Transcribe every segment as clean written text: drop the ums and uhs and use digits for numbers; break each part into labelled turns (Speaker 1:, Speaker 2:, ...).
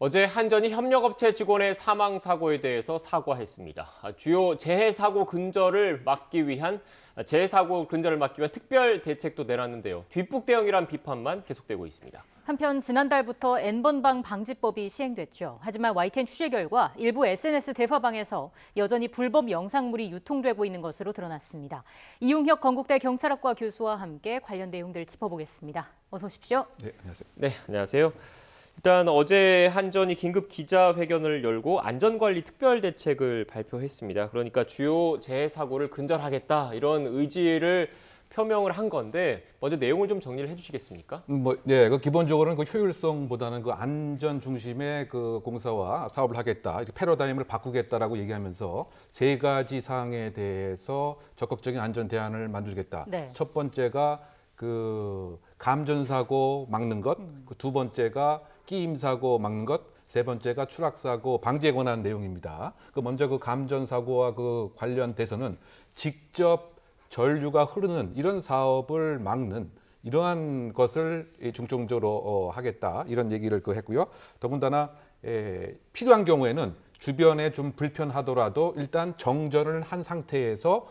Speaker 1: 어제 한전이 협력업체 직원의 사망 사고에 대해서 사과했습니다. 주요 재해 사고 근절을 막기 위한 특별 대책도 내놨는데요. 뒷북 대응이란 비판만 계속되고 있습니다.
Speaker 2: 한편 지난달부터 N번방 방지법이 시행됐죠. 하지만 YTN 취재 결과 일부 SNS 대화방에서 여전히 불법 영상물이 유통되고 있는 것으로 드러났습니다. 이용혁 건국대 경찰학과 교수와 함께 관련 내용들 짚어보겠습니다. 어서 오십시오.
Speaker 3: 네, 안녕하세요.
Speaker 1: 네, 안녕하세요. 일단 어제 한전이 긴급 기자회견을 열고 안전관리 특별 대책을 발표했습니다. 그러니까 주요 재해 사고를 근절하겠다 이런 의지를 표명을 한 건데 먼저 내용을 좀 정리를 해주시겠습니까?
Speaker 3: 그 기본적으로는 그 효율성보다는 그 안전 중심의 그 공사와 사업을 하겠다, 이렇게 패러다임을 바꾸겠다라고 얘기하면서 세 가지 사항에 대해서 적극적인 안전 대안을 만들겠다.
Speaker 2: 네.
Speaker 3: 첫 번째가 그 감전 사고 막는 것, 그 두 번째가 끼임 사고 막는 것, 세 번째가 추락 사고 방지에 관한 내용입니다. 그 먼저 그 감전 사고와 그 관련돼서는 직접 전류가 흐르는 이런 사업을 막는 이러한 것을 중점적으로 하겠다 이런 얘기를 했고요. 더군다나 필요한 경우에는 주변에 좀 불편하더라도 일단 정전을 한 상태에서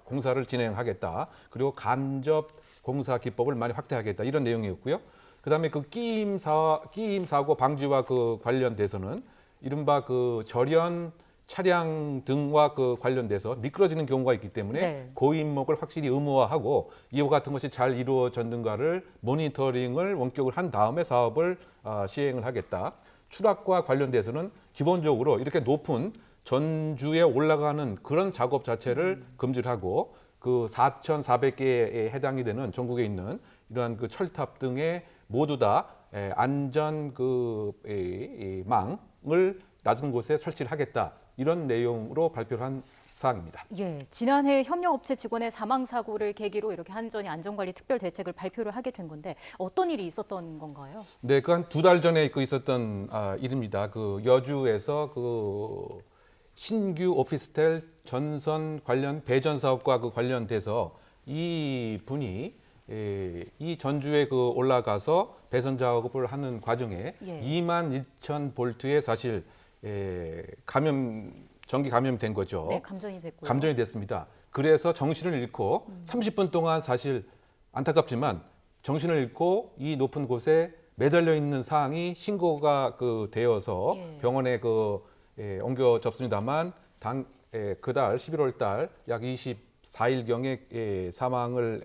Speaker 3: 공사를 진행하겠다. 그리고 간접 공사 기법을 많이 확대하겠다 이런 내용이었고요. 그다음에 그 끼임 사고 방지와 그 관련돼서는 이른바 그 절연 차량 등과 그 관련돼서 미끄러지는 경우가 있기 때문에
Speaker 2: 네.
Speaker 3: 고인목을 확실히 의무화하고 이와 같은 것이 잘 이루어졌는가를 모니터링을 원격으로 한 다음에 사업을 시행을 하겠다. 추락과 관련돼서는 기본적으로 이렇게 높은 전주에 올라가는 그런 작업 자체를 금지를 하고 그 4,400개에 해당이 되는 전국에 있는 이러한 그 철탑 등에 모두 다 안전 망을 낮은 곳에 설치를 하겠다. 이런 내용으로 발표를 한 사항입니다.
Speaker 2: 예, 지난해 협력업체 직원의 사망 사고를 계기로 이렇게 한전이 안전관리 특별 대책을 발표를 하게 된 건데 어떤 일이 있었던 건가요?
Speaker 3: 네, 그 한 두 달 전에 있었던 일입니다. 그 여주에서 그 신규 오피스텔 전선 관련 배전 사업과 그 관련돼서 이 분이 이 전주에 그 올라가서 배선 작업을 하는 과정에 22,000 볼트에 사실 전기 감염이 된 거죠.
Speaker 2: 네, 감전이 됐고요.
Speaker 3: 감전이 됐습니다. 그래서 정신을 잃고 30분 동안 사실 안타깝지만 정신을 잃고 이 높은 곳에 매달려 있는 상황이 신고가 되어서 병원에 옮겨 졌습니다만 그달 11월 달 약 24일경에 사망을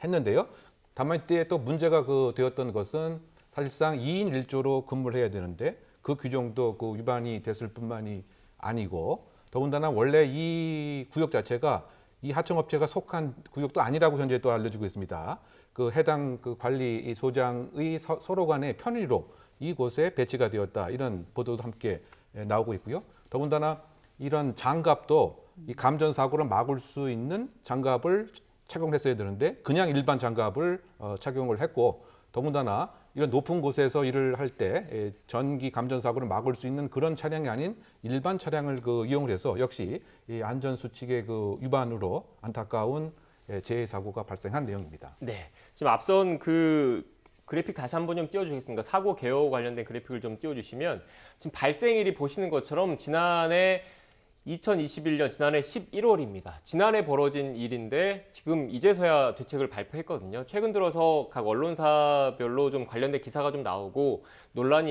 Speaker 3: 했는데요. 다만 이때 또 문제가 되었던 것은 사실상 2인 1조로 근무를 해야 되는데 그 규정도 위반이 됐을 뿐만이 아니고 더군다나 원래 이 구역 자체가 이 하청업체가 속한 구역도 아니라고 현재 또 알려지고 있습니다. 그 해당 관리 소장의 서로 간의 편의로 이곳에 배치가 되었다 이런 보도도 함께 나오고 있고요. 더군다나 이런 장갑도 이 감전 사고를 막을 수 있는 장갑을 착용했어야 되는데 그냥 일반 장갑을 착용을 했고 더군다나 이런 높은 곳에서 일을 할 때 전기 감전 사고를 막을 수 있는 그런 차량이 아닌 일반 차량을 이용을 해서 역시 이 안전 수칙의 위반으로 안타까운 재해 사고가 발생한 내용입니다.
Speaker 1: 네, 지금 앞선 그래픽 다시 한번 좀 띄워주시겠습니까? 사고 개요 관련된 그래픽을 좀 띄워주시면 지금 발생일이 보시는 것처럼 지난해 11월입니다. 지난해 벌어진 일인데 지금 이제서야 대책을 발표했거든요. 최근 들어서 각 언론사별로 좀 관련된 기사가 좀 나오고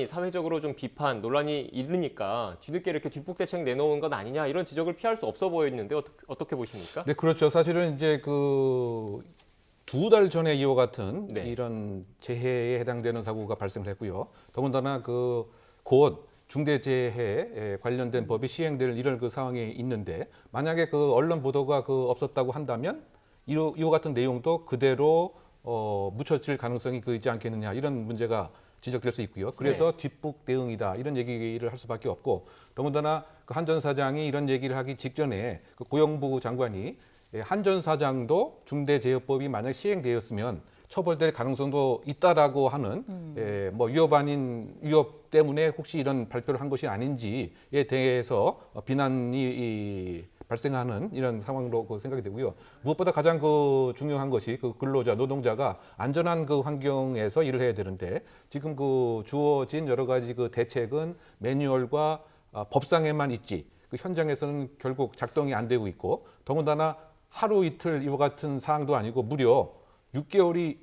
Speaker 1: 사회적으로 좀 논란이 일으니까 뒤늦게 이렇게 뒷북 대책 내놓은 건 아니냐 이런 지적을 피할 수 없어 보이는데 어떻게 보십니까?
Speaker 3: 네, 그렇죠. 사실은 이제 두 달 전에 이와 같은 이런 재해에 해당되는 사고가 발생을 했고요. 더군다나 곧 중대재해에 관련된 법이 시행될 이런 상황이 있는데 만약에 언론 보도가 없었다고 한다면 이와 같은 내용도 그대로 묻혀질 가능성이 있지 않겠느냐 이런 문제가 지적될 수 있고요. 그래서 뒷북 대응이다 이런 얘기를 할 수밖에 없고 더군다나 한전 사장이 이런 얘기를 하기 직전에 고용부 장관이 한전 사장도 중대재해법이 만약 시행되었으면 처벌될 가능성도 있다라고 하는 위협 아닌 위협 때문에 혹시 이런 발표를 한 것이 아닌지에 대해서 비난이 발생하는 이런 상황으로 생각이 되고요. 무엇보다 가장 중요한 것이 근로자, 노동자가 안전한 환경에서 일을 해야 되는데 지금 주어진 여러 가지 대책은 매뉴얼과 법상에만 있지 현장에서는 결국 작동이 안 되고 있고 더군다나 하루 이틀 이와 같은 사항도 아니고 무려 6개월이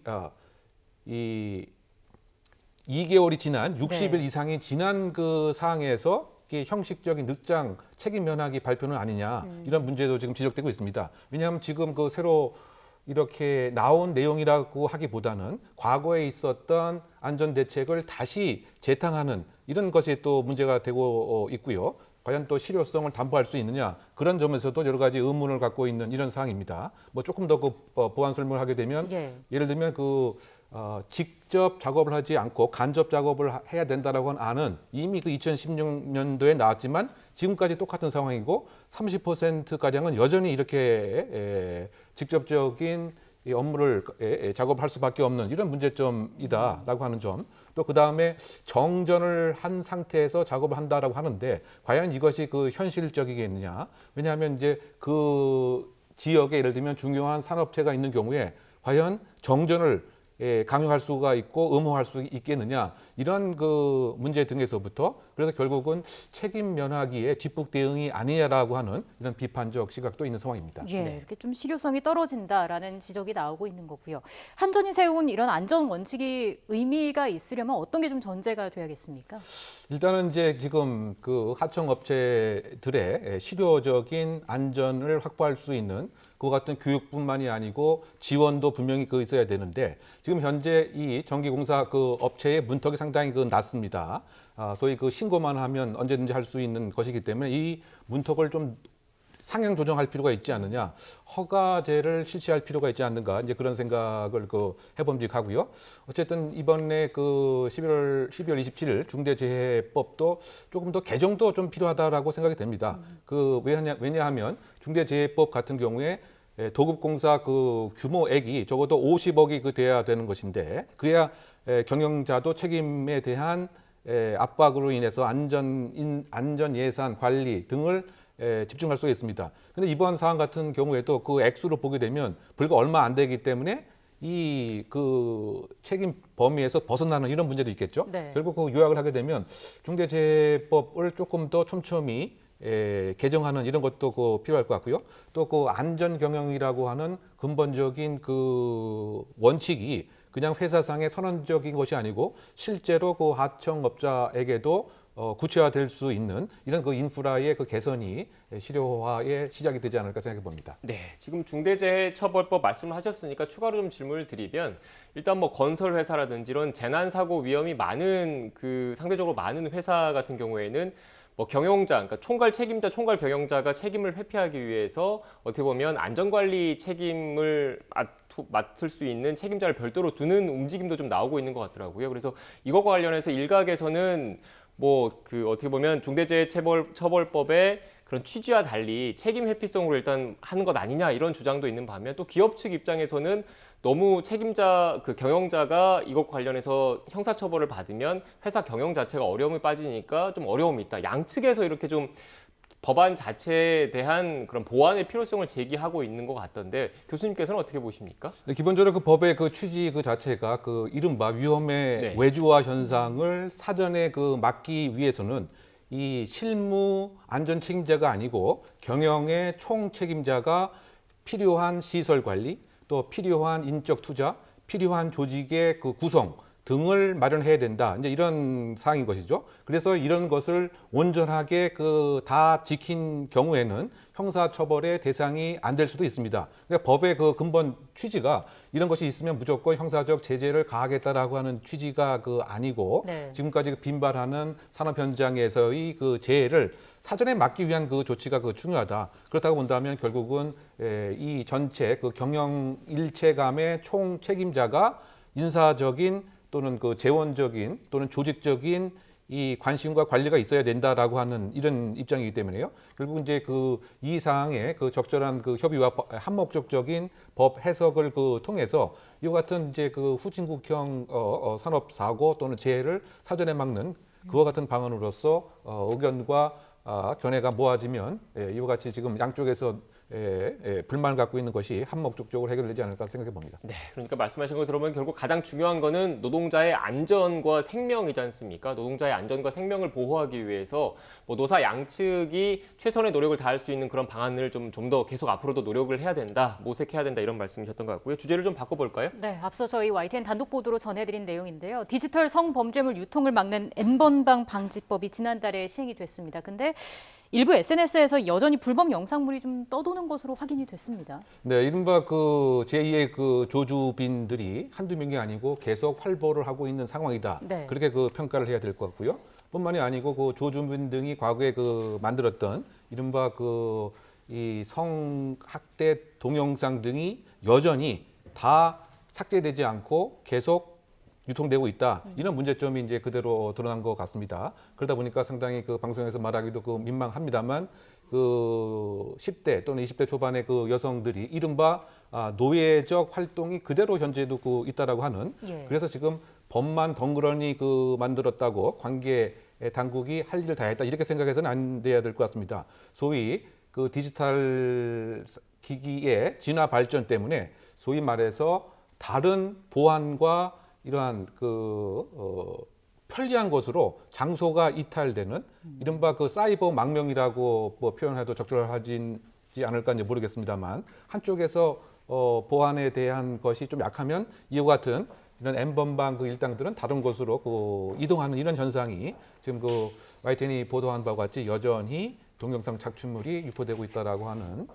Speaker 3: 2개월이 지난 60일 이상이 지난 사항에서 이게 형식적인 늑장 책임 면하기 발표는 아니냐 이런 문제도 지금 지적되고 있습니다. 왜냐하면 지금 새로 이렇게 나온 내용이라고 하기보다는 과거에 있었던 안전 대책을 다시 재탕하는 이런 것이 또 문제가 되고 있고요. 과연 또 실효성을 담보할 수 있느냐 그런 점에서도 여러 가지 의문을 갖고 있는 이런 사항입니다. 보완 설명을 하게 되면 예를 들면 직접 작업을 하지 않고 간접 작업을 해야 된다라고 하는 안은 이미 2016년도에 나왔지만 지금까지 똑같은 상황이고 30%가량은 여전히 이렇게 직접적인 이 업무를 작업할 수밖에 없는 이런 문제점이다라고 하는 점. 또 그다음에 정전을 한 상태에서 작업을 한다라고 하는데 과연 이것이 현실적이겠느냐? 왜냐하면 이제 지역에 예를 들면 중요한 산업체가 있는 경우에 과연 정전을 강요할 수가 있고 의무화할 수 있겠느냐 이런 문제 등에서부터 그래서 결국은 책임 면하기에 뒷북 대응이 아니냐라고 하는 이런 비판적 시각도 있는 상황입니다.
Speaker 2: 이렇게 좀 실효성이 떨어진다라는 지적이 나오고 있는 거고요. 한전이 세운 이런 안전 원칙이 의미가 있으려면 어떤 게 좀 전제가 돼야겠습니까?
Speaker 3: 일단은 이제 지금 하청 업체들의 실효적인 안전을 확보할 수 있는 그 같은 교육뿐만이 아니고 지원도 분명히 있어야 되는데 지금 현재 이 전기공사 업체의 문턱이 상당히 낮습니다. 소위 신고만 하면 언제든지 할 수 있는 것이기 때문에 이 문턱을 좀 상향 조정할 필요가 있지 않느냐, 허가제를 실시할 필요가 있지 않는가 이제 그런 생각을 해봄직하고요. 어쨌든 이번에 12월 27일 중대재해법도 조금 더 개정도 좀 필요하다라고 생각이 됩니다. 왜냐하면 중대재해법 같은 경우에 도급공사 규모액이 적어도 50억이 돼야 되는 것인데 그래야 경영자도 책임에 대한 압박으로 인해서 안전 예산 관리 등을 집중할 수가 있습니다. 그런데 이번 사안 같은 경우에도 액수로 보게 되면 불과 얼마 안 되기 때문에 이 책임 범위에서 벗어나는 이런 문제도 있겠죠. 결국 요약을 하게 되면 중대재해법을 조금 더 촘촘히 개정하는 이런 것도 필요할 것 같고요. 또 안전 경영이라고 하는 근본적인 원칙이 그냥 회사상의 선언적인 것이 아니고 실제로 하청업자에게도 구체화될 수 있는 이런 인프라의 개선이 실효화의 시작이 되지 않을까 생각해 봅니다.
Speaker 1: 네, 지금 중대재해처벌법 말씀을 하셨으니까 추가로 좀 질문을 드리면 일단 건설 회사라든지 이런 재난 사고 위험이 많은 상대적으로 많은 회사 같은 경우에는 경영자, 그러니까 총괄 책임자, 총괄 경영자가 책임을 회피하기 위해서 어떻게 보면 안전관리 책임을 맡을 수 있는 책임자를 별도로 두는 움직임도 좀 나오고 있는 것 같더라고요. 그래서 이것과 관련해서 일각에서는 어떻게 보면 중대재해처벌법의 그런 취지와 달리 책임 회피성으로 일단 하는 것 아니냐 이런 주장도 있는 반면 또 기업 측 입장에서는 너무 책임자 경영자가 이것 관련해서 형사처벌을 받으면 회사 경영 자체가 어려움에 빠지니까 좀 어려움이 있다. 양측에서 이렇게 좀 법안 자체에 대한 그런 보완의 필요성을 제기하고 있는 것 같던데 교수님께서는 어떻게 보십니까?
Speaker 3: 기본적으로 법의 취지 자체가 이른바 위험의 외주화 현상을 사전에 막기 위해서는 이 실무 안전 책임자가 아니고 경영의 총 책임자가 필요한 시설 관리, 또 필요한 인적 투자, 필요한 조직의 구성 등을 마련해야 된다. 이제 이런 사항인 것이죠. 그래서 이런 것을 온전하게 다 지킨 경우에는 형사처벌의 대상이 안 될 수도 있습니다. 그러니까 법의 근본 취지가 이런 것이 있으면 무조건 형사적 제재를 가하겠다라고 하는 취지가 아니고 지금까지 빈발하는 산업 현장에서의 재해를 사전에 막기 위한 조치가 중요하다. 그렇다고 본다면 결국은 이 전체 경영 일체감의 총 책임자가 인사적인 또는 재원적인 또는 조직적인 이 관심과 관리가 있어야 된다라고 하는 이런 입장이기 때문에요. 결국 이제 이 사항의 적절한 협의와 한목적적인 법 해석을 통해서 이와 같은 이제 후진국형 산업 사고 또는 재해를 사전에 막는 그와 같은 방안으로서 의견과 견해가 모아지면 이와 같이 지금 양쪽에서 불만을 갖고 있는 것이 한목적으로 해결되지 않을까 생각해 봅니다.
Speaker 1: 네, 그러니까 말씀하신 걸 들어보면 결국 가장 중요한 거는 노동자의 안전과 생명이지 않습니까? 노동자의 안전과 생명을 보호하기 위해서 뭐 노사 양측이 최선의 노력을 다할 수 있는 그런 방안을 좀 더 계속 앞으로도 노력을 해야 된다, 모색해야 된다 이런 말씀이셨던 것 같고요. 주제를 좀 바꿔볼까요?
Speaker 2: 네, 앞서 저희 YTN 단독 보도로 전해드린 내용인데요. 디지털 성범죄물 유통을 막는 N번방 방지법이 지난달에 시행이 됐습니다. 근데 일부 SNS에서 여전히 불법 영상물이 좀 떠도는 것으로 확인이 됐습니다.
Speaker 3: 네, 이른바 그 제2의 그 조주빈들이 한두 명이 아니고 계속 활보를 하고 있는 상황이다.
Speaker 2: 네.
Speaker 3: 그렇게 그 평가를 해야 될 것 같고요. 뿐만이 아니고 그 조주빈 등이 과거에 그 만들었던 이른바 그 이 성학대 동영상 등이 여전히 다 삭제되지 않고 계속 유통되고 있다. 이런 문제점이 이제 그대로 드러난 것 같습니다. 그러다 보니까 상당히 그 방송에서 말하기도 그 민망합니다만 그 10대 또는 20대 초반의 그 여성들이 이른바 노예적 활동이 그대로 현재도 그 있다라고 하는
Speaker 2: 예.
Speaker 3: 그래서 지금 법만 덩그러니 그 만들었다고 관계 당국이 할 일을 다 했다 이렇게 생각해서는 안 돼야 될 것 같습니다. 소위 그 디지털 기기의 진화 발전 때문에 소위 말해서 다른 보안과 이러한 편리한 것으로 장소가 이탈되는 이른바 그 사이버 망명이라고 뭐 표현해도 적절하지 않을까 이제 모르겠습니다만 한쪽에서 보안에 대한 것이 좀 약하면 이와 같은 이런 N번방 그 일당들은 다른 곳으로 그 이동하는 이런 현상이 지금 그 YTN이 보도한 바와 같이 여전히 동영상 착취물이 유포되고 있다라고 하는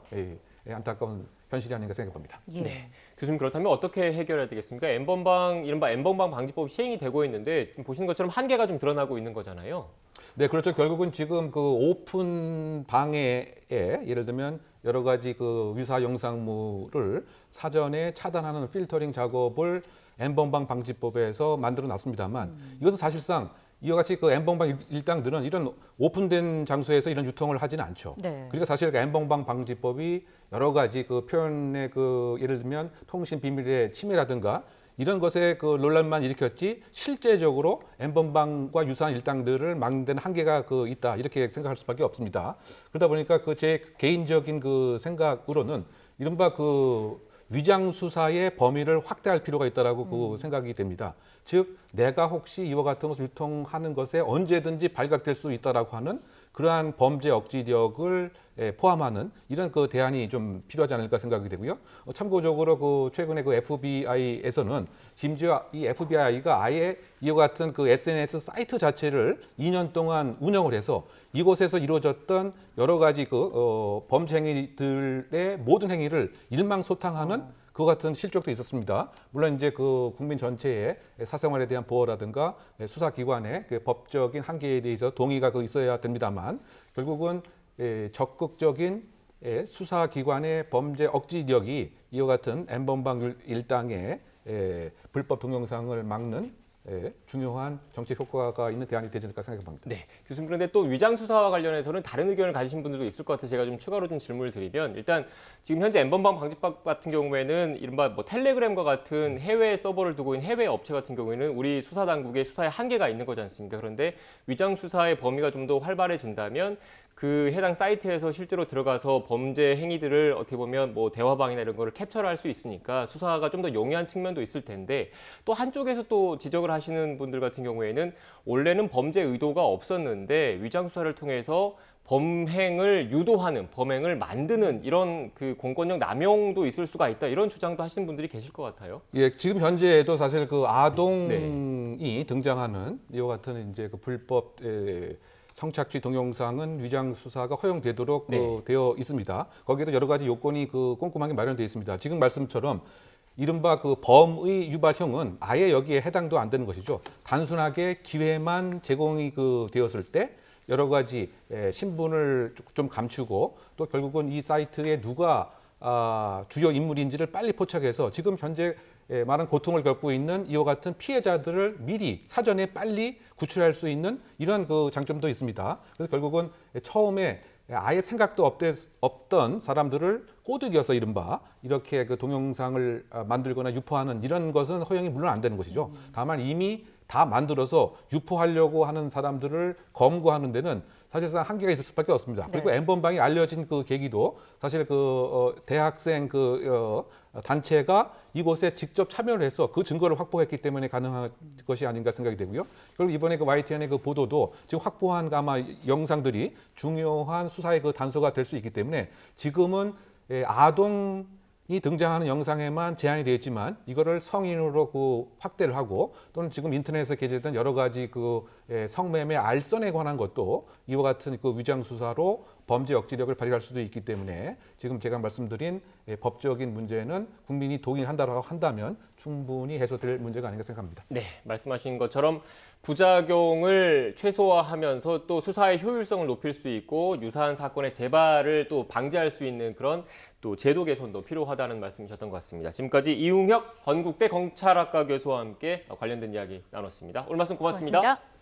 Speaker 3: 안타까운 현실이 아닌가 생각해 봅니다.
Speaker 2: 예.
Speaker 1: 네. 교수님 그렇다면 어떻게 해결해야 되겠습니까? N번방, 이른바 N번방 방지법이 시행이 되고 있는데 보시는 것처럼 한계가 좀 드러나고 있는 거잖아요.
Speaker 3: 네, 그렇죠. 결국은 지금 그 오픈 방해에 예를 들면 여러 가지 그 유사 영상물을 사전에 차단하는 필터링 작업을 N번방 방지법에서 만들어 놨습니다만 이것은 사실상 이와 같이 그 N번방 일당들은 이런 오픈된 장소에서 이런 유통을 하지는 않죠.
Speaker 2: 네.
Speaker 3: 그러니까 사실 N번방 방지법이 여러 가지 그 표현의 그 예를 들면 통신 비밀의 침해라든가 이런 것에 그 논란만 일으켰지 실제적으로 N번방과 유사한 일당들을 막는 데는 한계가 그 있다 이렇게 생각할 수밖에 없습니다. 그러다 보니까 그 제 개인적인 그 생각으로는 이른바 그 위장 수사의 범위를 확대할 필요가 있다라고 그 생각이 됩니다. 즉 내가 혹시 이와 같은 것을 유통하는 것에 언제든지 발각될 수 있다라고 하는 그러한 범죄 억지력을 포함하는 이런 그 대안이 좀 필요하지 않을까 생각이 되고요. 참고적으로 그 최근에 그 FBI에서는 심지어 이 FBI가 아예 이와 같은 그 SNS 사이트 자체를 2년 동안 운영을 해서 이곳에서 이루어졌던 여러 가지 그 범죄 행위들의 모든 행위를 일망소탕하는 그 같은 실적도 있었습니다. 물론 이제 그 국민 전체의 사생활에 대한 보호라든가 수사기관의 그 법적인 한계에 대해서 동의가 그 있어야 됩니다만 결국은 적극적인 수사기관의 범죄 억지력이 이와 같은 N번방 일당의 불법 동영상을 막는 중요한 정책 효과가 있는 대안이 되지 않을까 생각해 봅니다.
Speaker 1: 네, 교수님 그런데 또 위장 수사와 관련해서는 다른 의견을 가지신 분들도 있을 것 같아서 제가 좀 추가로 좀 질문을 드리면 일단 지금 현재 N번방 방지법 같은 경우에는 이른바 뭐 텔레그램과 같은 해외 서버를 두고 있는 해외 업체 같은 경우에는 우리 수사 당국의 수사에 한계가 있는 거지 않습니까? 그런데 위장 수사의 범위가 좀 더 활발해진다면 그 해당 사이트에서 실제로 들어가서 범죄 행위들을 어떻게 보면 뭐 대화방이나 이런 거를 캡처를 할 수 있으니까 수사가 좀 더 용이한 측면도 있을 텐데 또 한쪽에서 또 지적을 하시는 분들 같은 경우에는 원래는 범죄 의도가 없었는데 위장 수사를 통해서 범행을 유도하는, 범행을 만드는 이런 그 공권력 남용도 있을 수가 있다 이런 주장도 하시는 분들이 계실 것 같아요.
Speaker 3: 예, 지금 현재에도 사실 그 아동이 등장하는 이와 같은 이제 그 불법 성착취 동영상은 위장 수사가 허용되도록 되어 있습니다. 거기에도 여러 가지 요건이 그 꼼꼼하게 마련되어 있습니다. 지금 말씀처럼 이른바 그 범의 유발형은 아예 여기에 해당도 안 되는 것이죠. 단순하게 기회만 제공이 그 되었을 때 여러 가지 신분을 좀 감추고 또 결국은 이 사이트에 누가 주요 인물인지를 빨리 포착해서 지금 현재 많은 고통을 겪고 있는 이와 같은 피해자들을 미리 사전에 빨리 구출할 수 있는 이런 그 장점도 있습니다. 그래서 결국은 처음에 아예 생각도 없던 사람들을 꼬드겨서 이른바 이렇게 그 동영상을 만들거나 유포하는 이런 것은 허용이 물론 안 되는 것이죠. 다만 이미 다 만들어서 유포하려고 하는 사람들을 검거하는 데는 사실상 한계가 있을 수밖에 없습니다. 그리고
Speaker 2: 네.
Speaker 3: N번방이 알려진 그 계기도 사실 대학생 단체가 이곳에 직접 참여를 해서 그 증거를 확보했기 때문에 가능한 것이 아닌가 생각이 되고요. 그리고 이번에 그 YTN의 그 보도도 지금 확보한 아마 영상들이 중요한 수사의 그 단서가 될 수 있기 때문에 지금은 아동이 등장하는 영상에만 제한이 되어 있지만 이거를 성인으로 확대를 하고 또는 지금 인터넷에서 게재된 여러 가지 성매매 알선에 관한 것도 이와 같은 위장 수사로 범죄 억지력을 발휘할 수도 있기 때문에 지금 제가 말씀드린 법적인 문제는 국민이 동의한다고 한다면 충분히 해소될 문제가 아닌가 생각합니다.
Speaker 1: 네, 말씀하신 것처럼 부작용을 최소화하면서 또 수사의 효율성을 높일 수 있고 유사한 사건의 재발을 또 방지할 수 있는 그런 또 제도 개선도 필요하다는 말씀이셨던 것 같습니다. 지금까지 이웅혁 건국대 경찰학과 교수와 함께 관련된 이야기 나눴습니다. 오늘 말씀 고맙습니다.
Speaker 2: 고맙습니다.